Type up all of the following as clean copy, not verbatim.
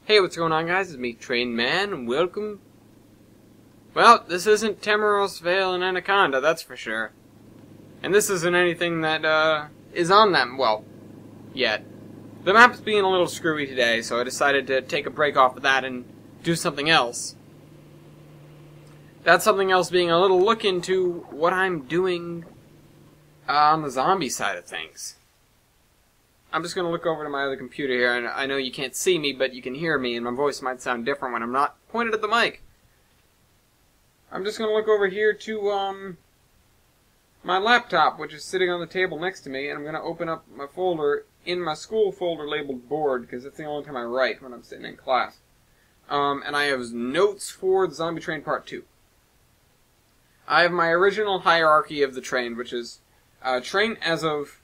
Hey, what's going on, guys? It's me, Train Man, and welcome. Well, this isn't Temeros Vale and Anaconda, that's for sure. And this isn't anything that, is on them, well, yet. The map's being a little screwy today, so I decided to take a break off of that and do something else. That something else being a little look into what I'm doing on the zombie side of things. I'm just going to look over to my other computer here, and I know you can't see me, but you can hear me, and my voice might sound different when I'm not pointed at the mic. I'm just going to look over here to, my laptop, which is sitting on the table next to me, and I'm going to open up my folder in my school folder labeled board, because that's the only time I write when I'm sitting in class. And I have notes for the Zombie Train Part 2. I have my original hierarchy of the train, which is, train as of...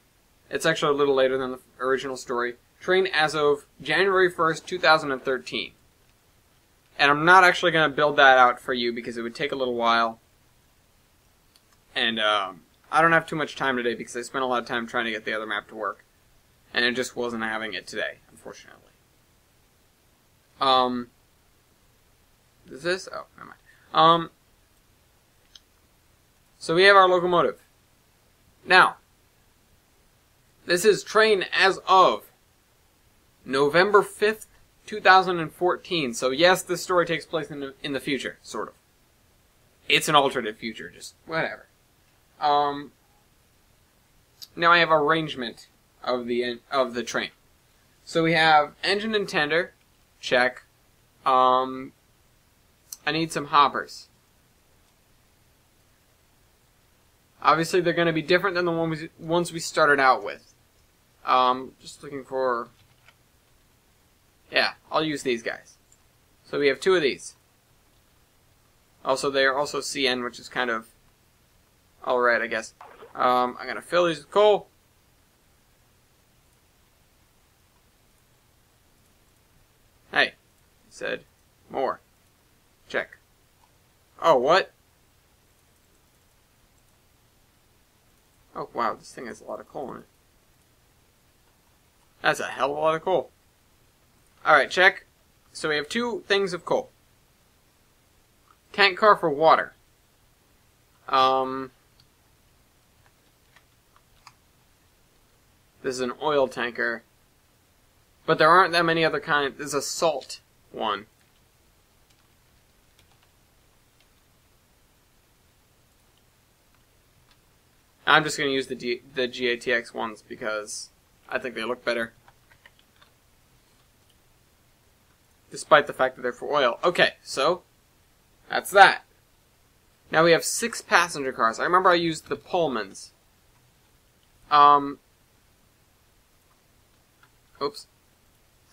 It's actually a little later than the original story. Train as of January 1st, 2013. And I'm not actually going to build that out for you because it would take a little while. And I don't have too much time today because I spent a lot of time trying to get the other map to work. And it just wasn't having it today, unfortunately. Is this? Oh, never mind. So we have our locomotive. Now, this is train as of November 5th, 2014. So yes, this story takes place in the future, sort of. It's an alternate future, just whatever. Now I have arrangement of the train. So we have engine and tender, check. I need some hoppers. Obviously, they're going to be different than the ones we started out with. Just looking for... Yeah, I'll use these guys. So we have two of these. Also, they are also CN, which is kind of alright, I guess. I'm going to fill these with coal. Hey, he said more. Check. Oh, what? Oh, wow, this thing has a lot of coal in it. That's a hell of a lot of coal. Alright, check. So we have two things of coal. Tank car for water. This is an oil tanker. But there aren't that many other kinds. There's a salt one. I'm just going to use the GATX ones because I think they look better. Despite the fact that they're for oil. Okay, so that's that. Now we have 6 passenger cars. I remember I used the Pullmans. Oops.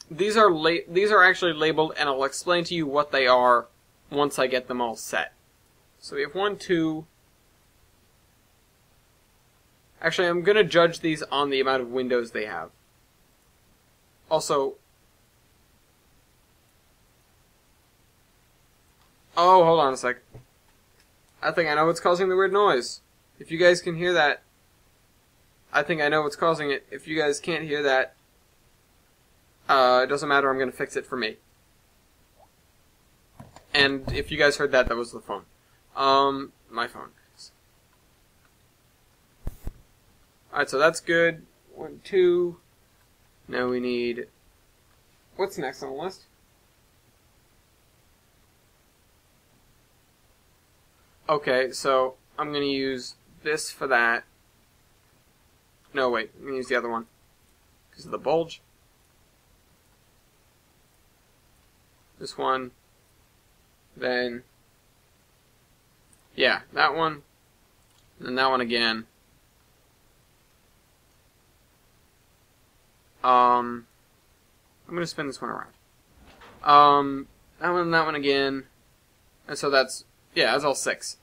These are actually labeled, and I'll explain to you what they are once I get them all set. So we have 1, 2... Actually, I'm going to judge these on the amount of windows they have. Also... Oh, hold on a sec. I think I know what's causing the weird noise. If you guys can hear that, I think I know what's causing it. If you guys can't hear that, it doesn't matter, I'm going to fix it for me. And if you guys heard that, that was the phone. My phone. Alright, so that's good. 1, 2. Now we need... What's next on the list? Okay, so I'm going to use this for that. No, wait. I'm going to use the other one. Because of the bulge. This one. Then... Yeah, that one. And that one again. I'm going to spin this one around. That one and that one again. And so that's... Yeah, that's all 6.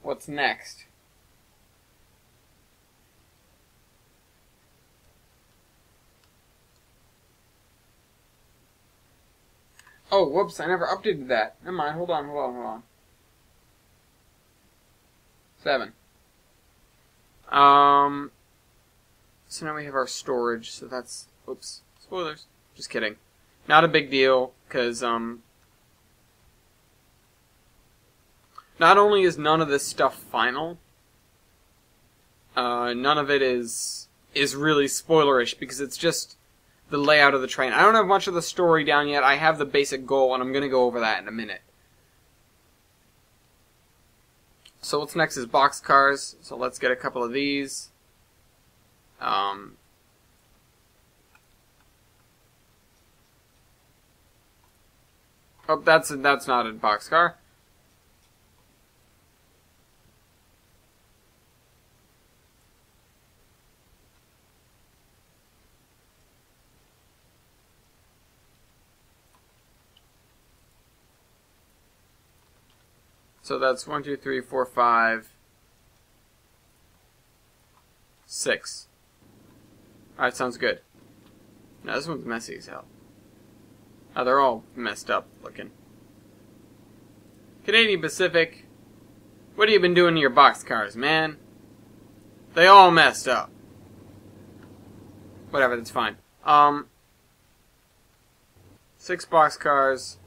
What's next? Oh, whoops, I never updated that. Never mind, hold on. 7. So now we have our storage, so that's... Oops. Spoilers. Just kidding. Not a big deal, because, not only is none of this stuff final, none of it is really spoilerish, because it's just the layout of the train. I don't have much of the story down yet. I have the basic goal, and I'm going to go over that in a minute. So what's next is boxcars. So let's get a couple of these. Oh, that's not a boxcar. So that's 1, 2, 3, 4, 5, 6. Alright, sounds good. Now this one's messy as hell. Oh, they're all messed up looking. Canadian Pacific, what have you been doing to your boxcars, man? They all messed up. Whatever, that's fine. 6 boxcars.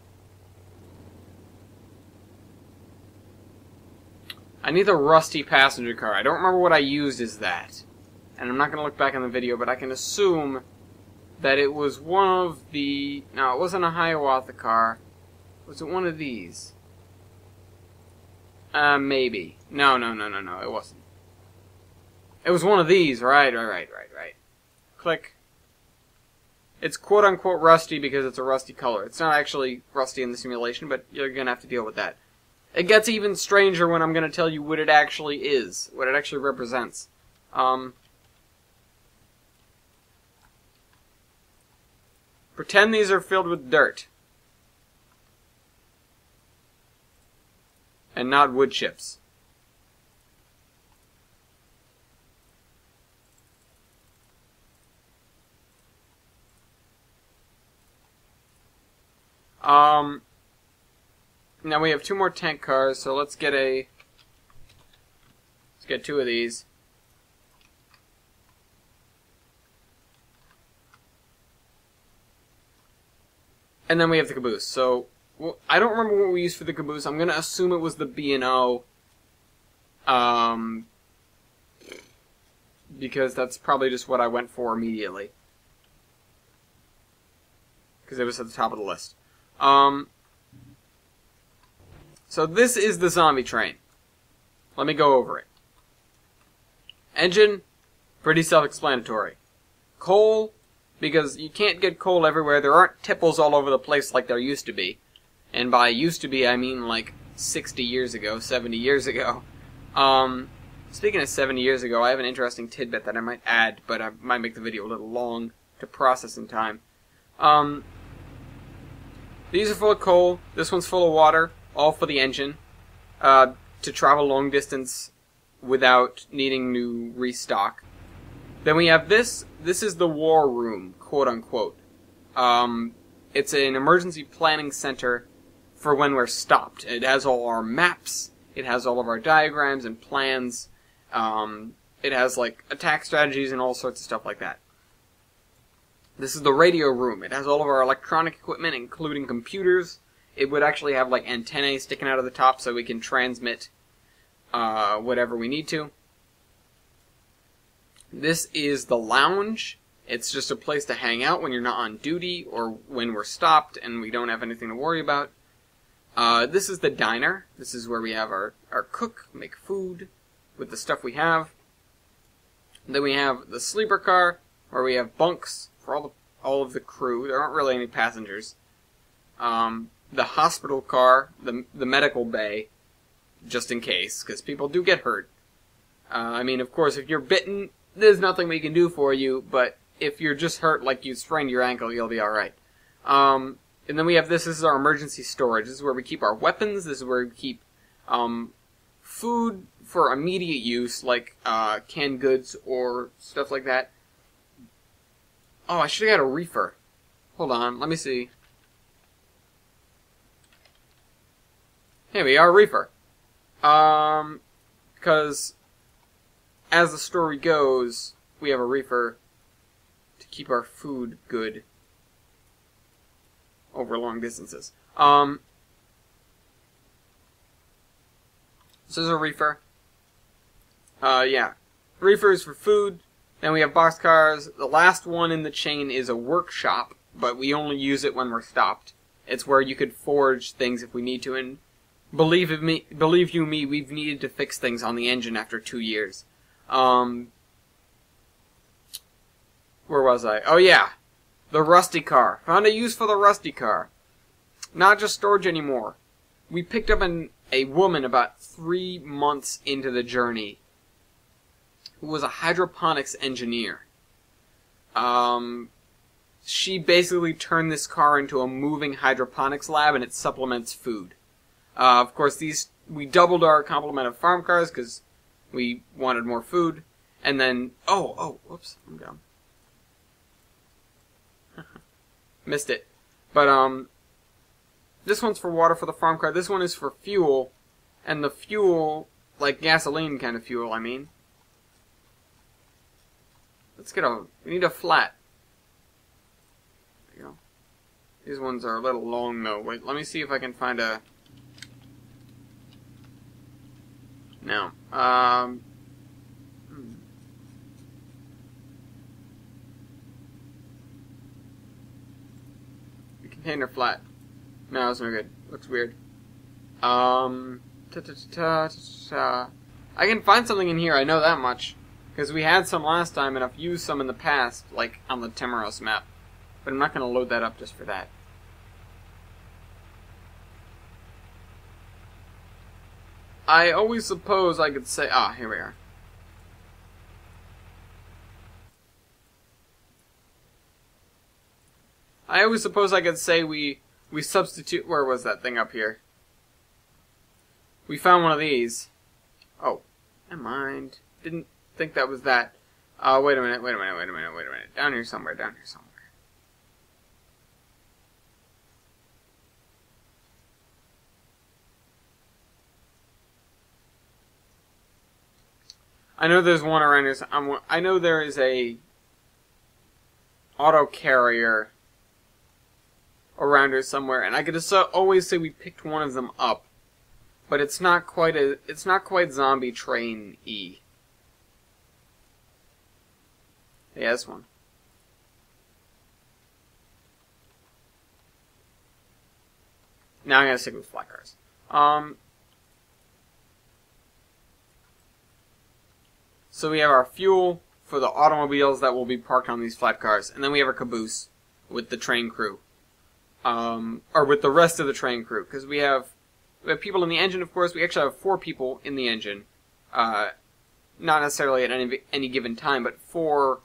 I need the rusty passenger car. I don't remember what I used as that. And I'm not going to look back on the video, but I can assume that it was one of the... No, it wasn't a Hiawatha car. Was it one of these? Maybe. No, it wasn't. It was one of these, right. Click. It's quote-unquote rusty because it's a rusty color. It's not actually rusty in the simulation, but you're going to have to deal with that. It gets even stranger when I'm going to tell you what it actually is, what it actually represents. Pretend these are filled with dirt. And not wood chips. Now we have 2 more tank cars, so let's get 2 of these. And then we have the caboose. So, well, I don't remember what we used for the caboose. I'm going to assume it was the B&O. Because that's probably just what I went for immediately. Because it was at the top of the list. So this is the zombie train. Let me go over it. Engine, pretty self-explanatory. Coal, because you can't get coal everywhere. There aren't tipples all over the place like there used to be. And by used to be, I mean like 60 years ago, 70 years ago. Speaking of 70 years ago, I have an interesting tidbit that I might add, but I might make the video a little long to process in time. These are full of coal. This one's full of water. All for the engine, to travel long distance without needing to restock. Then we have this. This is the war room, quote unquote. It's an emergency planning center for when we're stopped. It has all our maps. It has all of our diagrams and plans. It has like attack strategies and all sorts of stuff like that. This is the radio room. It has all of our electronic equipment, including computers. It would actually have like antennae sticking out of the top so we can transmit whatever we need to. This is the lounge. It's just a place to hang out when you're not on duty or when we're stopped and we don't have anything to worry about. This is the diner. This is where we have our cook, make food with the stuff we have. And then we have the sleeper car where we have bunks for all of the crew. There aren't really any passengers. The hospital car, the medical bay, just in case, because people do get hurt. I mean, of course, if you're bitten, there's nothing we can do for you, but if you're just hurt, like you sprained your ankle, you'll be alright. And then we have this is our emergency storage. This is where we keep our weapons, this is where we keep food for immediate use, like canned goods or stuff like that. Oh, I should have got a reefer. Hold on, let me see. Here we are, reefer. Because as the story goes, we have a reefer to keep our food good over long distances. This is a reefer. Yeah. Reefer is for food. Then we have boxcars. The last one in the chain is a workshop, but we only use it when we're stopped. It's where you could forge things if we need to, and believe you me, we've needed to fix things on the engine after 2 years. Where was I? Oh yeah, the rusty car. Found a use for the rusty car. Not just storage anymore. We picked up a woman about 3 months into the journey who was a hydroponics engineer. She basically turned this car into a moving hydroponics lab, and it supplements food. Of course, we doubled our complement of farm cars because we wanted more food. And then, whoops, I'm down. Missed it. But, this one's for water for the farm car. This one is for fuel. And the fuel, like gasoline kind of fuel, I mean. We need a flat. There you go. These ones are a little long though. Wait, let me see if I can find a... No. The container flat. No, it's no good. Looks weird. I can find something in here, I know that much. Because we had some last time, and I've used some in the past, like on the Temeros map. But I'm not going to load that up just for that. I always suppose I could say... Ah, here we are. I always suppose I could say we substitute... Where was that thing up here? We found one of these. Oh, never mind. Didn't think that was that. Wait a minute. Down here somewhere. I know there's one around here. I know there is a auto carrier around here somewhere, and I could just always say we picked one of them up, but it's not quite zombie train-y. Yeah, this one. Now I'm gonna stick with flat cars. So we have our fuel for the automobiles that will be parked on these flat cars, and then we have our caboose with the train crew, or with the rest of the train crew, because we have people in the engine. Of course, we actually have 4 people in the engine, not necessarily at any given time, but 4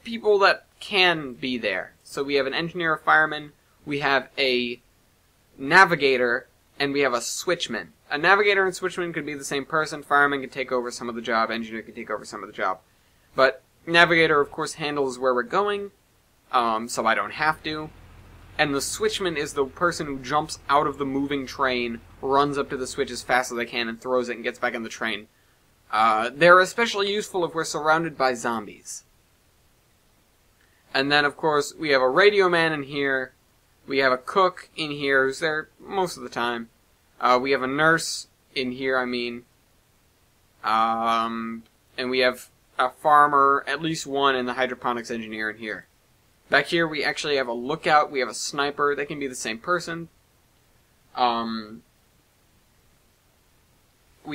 people that can be there. So we have an engineer, a fireman, we have a navigator, and we have a switchman. A navigator and switchman could be the same person. Fireman could take over some of the job. Engineer could take over some of the job. But navigator, of course, handles where we're going, so I don't have to. And the switchman is the person who jumps out of the moving train, runs up to the switch as fast as they can, and throws it and gets back in the train. They're especially useful if we're surrounded by zombies. And then, of course, we have a radio man in here. We have a cook in here who's there most of the time. We have a nurse in here, and we have a farmer, at least one, and the hydroponics engineer in here. Back here, we actually have a lookout. We have a sniper. They can be the same person. We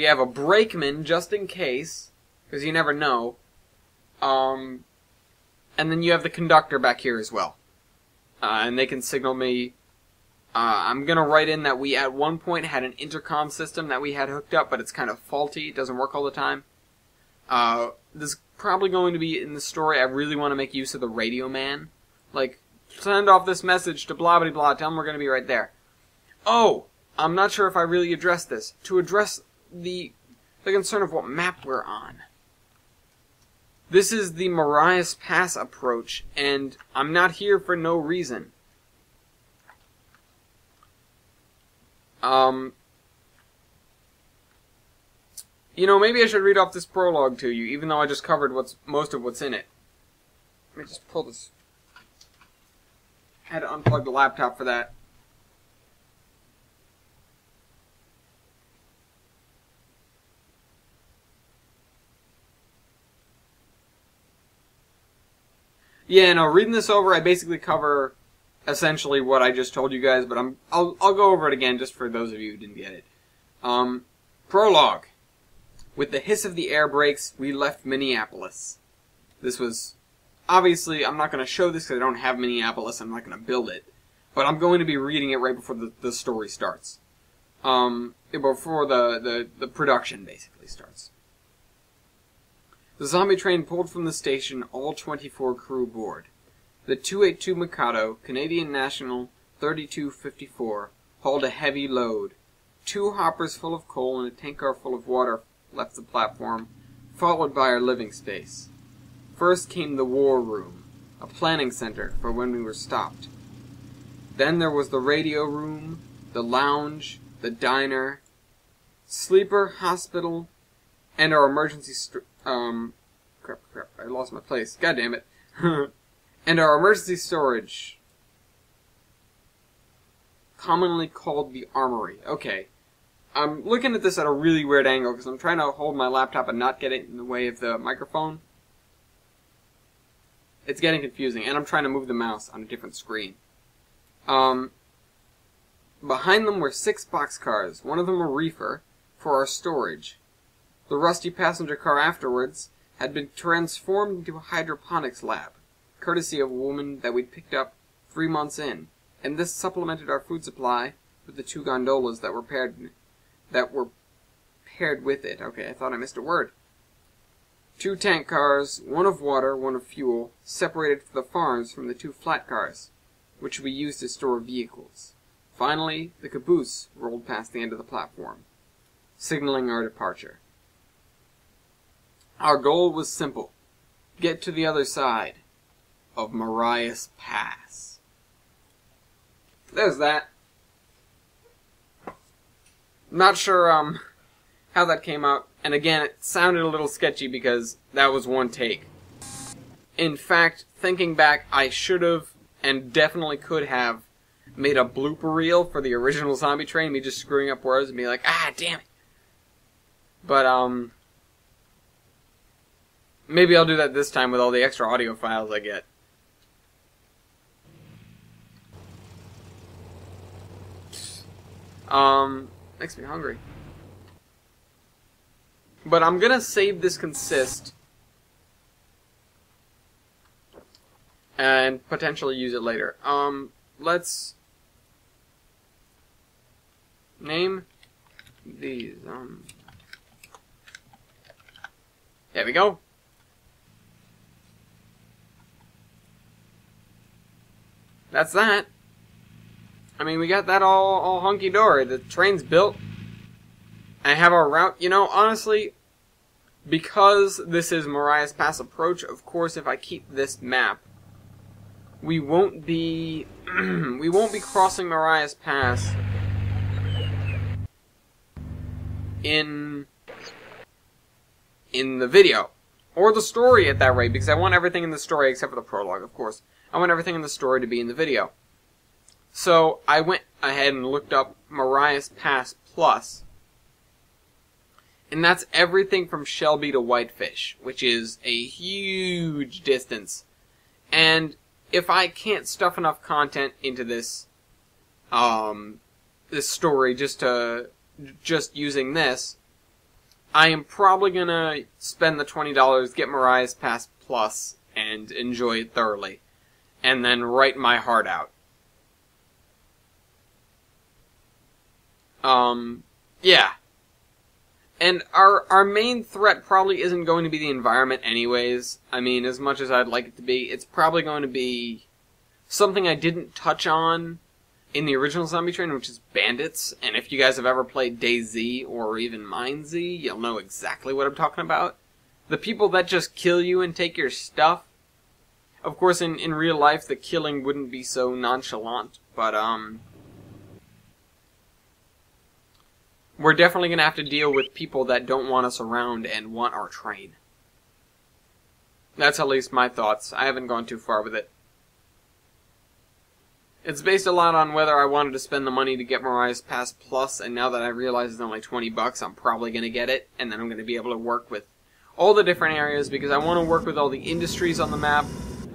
have a brakeman, just in case, because you never know. And then you have the conductor back here as well. And they can signal me. I'm going to write in that we at one point had an intercom system that we had hooked up, but it's kind of faulty. It doesn't work all the time. This is probably going to be in the story. I really want to make use of the radio man. Like, send off this message to blah blah blah, tell them we're going to be right there. Oh, I'm not sure if I really addressed this. To address the concern of what map we're on. This is the Marias Pass approach, and I'm not here for no reason. You know, maybe I should read off this prologue to you, even though I just covered most of what's in it. Let me just pull this. I had to unplug the laptop for that. Yeah, no, reading this over, I basically cover essentially what I just told you guys, but I'll go over it again just for those of you who didn't get it. Prologue. With the hiss of the air brakes, we left Minneapolis. This was, obviously, I'm not going to show this because I don't have Minneapolis, I'm not going to build it, but I'm going to be reading it right before the story starts. Before the production basically starts. The zombie train pulled from the station, all 24 crew aboard. The 282 Mikado, Canadian National 3254, hauled a heavy load. 2 hoppers full of coal and a tank car full of water left the platform, followed by our living space. First came the war room, a planning center for when we were stopped. Then there was the radio room, the lounge, the diner, sleeper, hospital, and our emergency crap, I lost my place. God damn it. And our emergency storage, commonly called the armory. Okay. I'm looking at this at a really weird angle because I'm trying to hold my laptop and not get it in the way of the microphone. It's getting confusing, and I'm trying to move the mouse on a different screen. Behind them were 6 boxcars, one of them a reefer, for our storage. The rusty passenger car afterwards had been transformed into a hydroponics lab, courtesy of a woman that we'd picked up 3 months in, and this supplemented our food supply with the 2 gondolas that were paired with it. Okay, I thought I missed a word. 2 tank cars, one of water, one of fuel, separated the farms from the 2 flat cars, which we used to store vehicles. Finally, the caboose rolled past the end of the platform, signaling our departure. Our goal was simple: get to the other side of Marias Pass. There's that. Not sure how that came out, and again, it sounded a little sketchy because that was one take. In fact, thinking back, I should have, and definitely could have, made a blooper reel for the original Zombie Train, me just screwing up words and be like, ah, damn it. But, maybe I'll do that this time with all the extra audio files I get. Makes me hungry. But I'm gonna save this consist and potentially use it later. Let's name these, there we go. That's that. I mean, we got that all hunky-dory. The train's built. I have our route. You know, honestly, because this is Marias Pass approach, of course, if I keep this map, we won't be crossing Marias Pass in the video or the story at that rate, because I want everything in the story except for the prologue, of course. I want everything in the story to be in the video. So I went ahead and looked up Marias Pass Plus, and that's everything from Shelby to Whitefish, which is a huge distance. And if I can't stuff enough content into this, this story just using this, I am probably gonna spend the $20, get Marias Pass Plus, and enjoy it thoroughly, and then write my heart out. Yeah. And our main threat probably isn't going to be the environment anyways. I mean, as much as I'd like it to be, it's probably going to be something I didn't touch on in the original Zombie Train, which is bandits. And if you guys have ever played DayZ or even MineZ, you'll know exactly what I'm talking about. The people that just kill you and take your stuff. Of course, in real life, the killing wouldn't be so nonchalant, but, we're definitely going to have to deal with people that don't want us around and want our train. That's at least my thoughts. I haven't gone too far with it. It's based a lot on whether I wanted to spend the money to get Mariah's Pass Plus, and now that I realize it's only $20, I'm probably going to get it, and then I'm going to be able to work with all the different areas, because I want to work with all the industries on the map.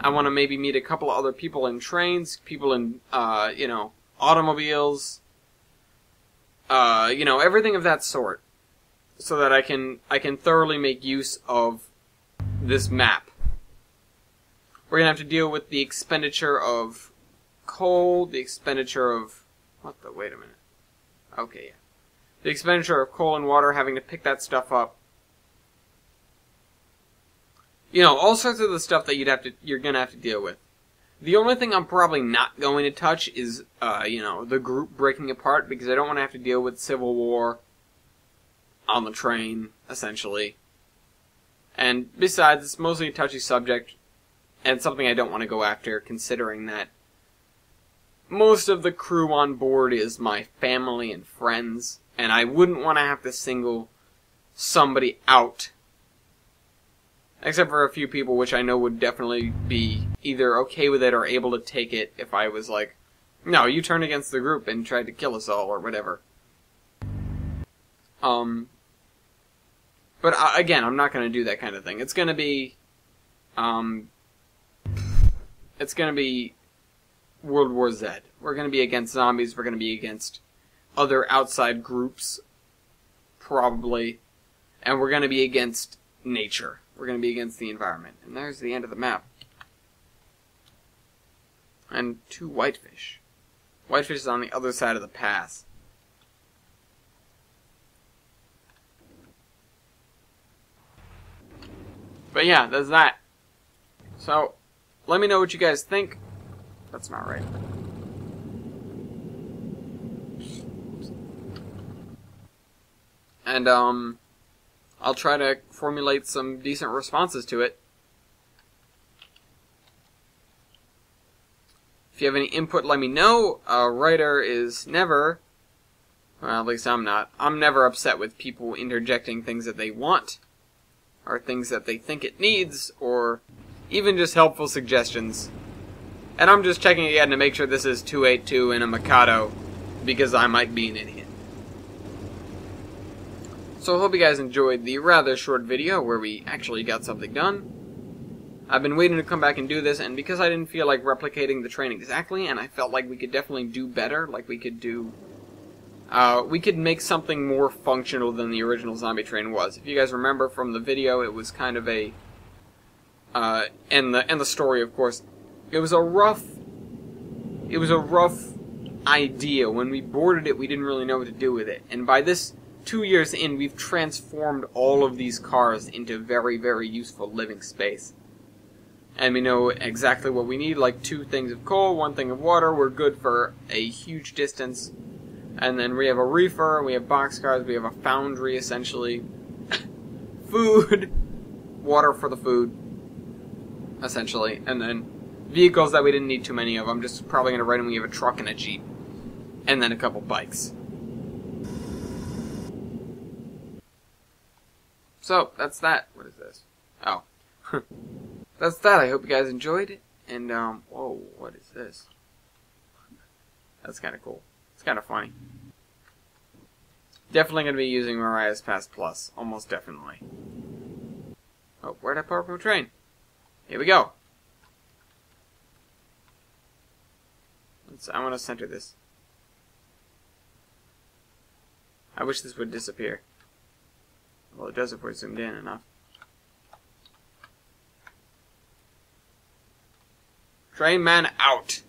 I want to maybe meet a couple of other people in trains, people in, automobiles, everything of that sort, so that I can thoroughly make use of this map. We're going to have to deal with the expenditure of coal, the expenditure of... wait a minute. Okay, yeah. The expenditure of coal and water, having to pick that stuff up. All sorts of the stuff that you're gonna have to deal with. The only thing I'm probably not going to touch is, the group breaking apart, because I don't want to have to deal with civil war on the train, essentially. And besides, it's mostly a touchy subject, and something I don't want to go after, considering that most of the crew on board is my family and friends, and I wouldn't want to have to single somebody out. Except for a few people, which I know would definitely be either okay with it or able to take it if I was like, no, you turn against the group and tried to kill us all, or whatever. But again, I'm not going to do that kind of thing. It's going to be, World War Z. We're going to be against zombies, we're going to be against other outside groups, probably, and we're going to be against nature. We're going to be against the environment. And there's the end of the map. And 2 whitefish. Whitefish is on the other side of the pass. But yeah, there's that. So, let me know what you guys think. That's not right. And, I'll try to formulate some decent responses to it. If you have any input, let me know. A writer is never, well, at least I'm not. I'm never upset with people interjecting things that they want, or things that they think it needs, or even just helpful suggestions. And I'm just checking again to make sure this is 282 in a Mikado, because I might be an idiot. So I hope you guys enjoyed the rather short video where we actually got something done. I've been waiting to come back and do this, and because I didn't feel like replicating the train exactly, and I felt like we could definitely do better, like we could do... we could make something more functional than the original zombie train was. If you guys remember from the video, it was kind of a... and the story, of course, it was a rough idea. When we boarded it, we didn't really know what to do with it. And by this 2 years in, we've transformed all of these cars into very, very useful living space. And we know exactly what we need, like 2 things of coal, 1 thing of water. We're good for a huge distance. And then we have a reefer, we have boxcars, we have a foundry, essentially. Food. Water for the food, essentially. And then vehicles that we didn't need too many of. I'm just probably going to write them. We have a truck and a Jeep. And then a couple bikes. So, that's that. What is this? Oh. That's that. I hope you guys enjoyed it. And, whoa, what is this? That's kind of cool. It's kind of funny. Definitely going to be using Mariah's Pass Plus. Almost definitely. Oh, where'd I park my train? Here we go. I want to center this. I wish this would disappear. Well, it does if we're zoomed in enough. Train man out.